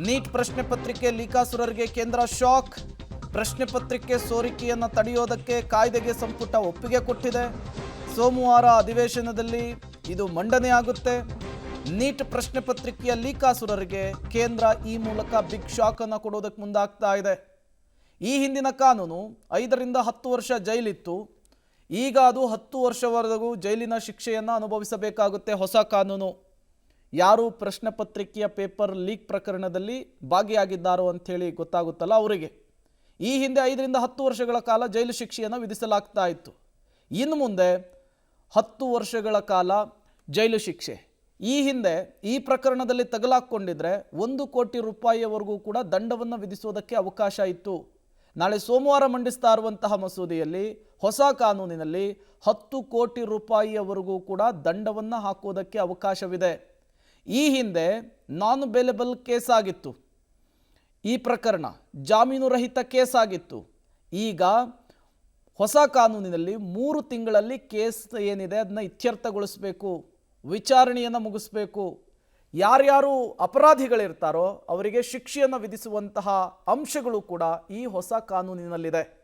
Neat ಪ್ರಶ್ನೆ ಪತ್ರಿಕೆ ಲೀಕಾಸುರರಿಗೆ ಕೇಂದ್ರ ಶಾಕ್. ಪ್ರಶ್ನೆ ಪತ್ರಿಕೆ ಸೋರಿಕೆಯನ್ನು ತಡೆಯೋದಕ್ಕೆ ಕಾಯ್ದೆಗೆ ಸಂಪುಟ ಒಪ್ಪಿಗೆ ಕೊಟ್ಟಿದೆ. ಸೋಮವಾರ ಅಧಿವೇಶನದಲ್ಲಿ ಇದು ಮಂಡನೆಯಾಗುತ್ತೆ. ನೀಟ್ ಪ್ರಶ್ನೆ ಪತ್ರಿಕೆಯ ಲೀಕಾಸುರರಿಗೆ ಕೇಂದ್ರ ಈ ಮೂಲಕ ಬಿಗ್ ಶಾಕ್ ಅನ್ನು ಕೊಡೋದಕ್ಕೆ ಮುಂದಾಗ್ತಾ ಇದೆ. ಈ ಹಿಂದಿನ ಕಾನೂನು 5 ರಿಂದ 10 ವರ್ಷ ಜೈಲಿತ್ತು. ಈಗ ಅದು 10 ವರ್ಷವರೆಗೂ ಜೈಲಿನ ಶಿಕ್ಷೆಯನ್ನು ಅನುಭವಿಸಬೇಕಾಗುತ್ತೆ. ಹೊಸ ಕಾನೂನು. ಯಾರು ಪ್ರಶ್ನೆ ಪತ್ರಿಕೆಯ ಪೇಪರ್ ಲೀಕ್ ಪ್ರಕರಣದಲ್ಲಿ ಭಾಗಿಯಾಗಿದ್ದಾರೋ ಅಂಥೇಳಿ ಗೊತ್ತಾಗುತ್ತಲ್ಲ ಅವರಿಗೆ ಈ ಹಿಂದೆ 5 ರಿಂದ 10 ವರ್ಷಗಳ ಕಾಲ ಜೈಲು ಶಿಕ್ಷೆಯನ್ನು ವಿಧಿಸಲಾಗ್ತಾ ಇತ್ತು. ಇನ್ನು ಮುಂದೆ 10 ವರ್ಷಗಳ ಕಾಲ ಜೈಲು ಶಿಕ್ಷೆ. ಈ ಹಿಂದೆ ಈ ಪ್ರಕರಣದಲ್ಲಿ ತಗಲಾಕೊಂಡಿದ್ರೆ 1 ಕೋಟಿ ರೂಪಾಯಿಯವರೆಗೂ ಕೂಡ ದಂಡವನ್ನು ವಿಧಿಸೋದಕ್ಕೆ ಅವಕಾಶ ಇತ್ತು. ನಾಳೆ ಸೋಮವಾರ ಮಂಡಿಸ್ತಾ ಇರುವಂತಹ ಮಸೂದೆಯಲ್ಲಿ ಹೊಸ ಕಾನೂನಿನಲ್ಲಿ 10 ಕೋಟಿ ರೂಪಾಯಿಯವರೆಗೂ ಕೂಡ ದಂಡವನ್ನು ಹಾಕೋದಕ್ಕೆ ಅವಕಾಶವಿದೆ. ಈ ಹಿಂದೆ ನಾನ್ ಬೇಲೆಬಲ್ ಕೇಸ್ ಆಗಿತ್ತು. ಈ ಪ್ರಕರಣ ಜಾಮೀನು ರಹಿತ ಕೇಸ್ ಆಗಿತ್ತು. ಈಗ ಹೊಸ ಕಾನೂನಿನಲ್ಲಿ 3 ತಿಂಗಳಲ್ಲಿ ಕೇಸ್ ಏನಿದೆ ಅದನ್ನ ಇತ್ಯರ್ಥಗೊಳಿಸಬೇಕು, ವಿಚಾರಣೆಯನ್ನು ಮುಗಿಸ್ಬೇಕು. ಯಾರ್ಯಾರು ಅಪರಾಧಿಗಳಿರ್ತಾರೋ ಅವರಿಗೆ ಶಿಕ್ಷೆಯನ್ನು ವಿಧಿಸುವಂತಹ ಅಂಶಗಳು ಕೂಡ ಈ ಹೊಸ ಕಾನೂನಿನಲ್ಲಿದೆ.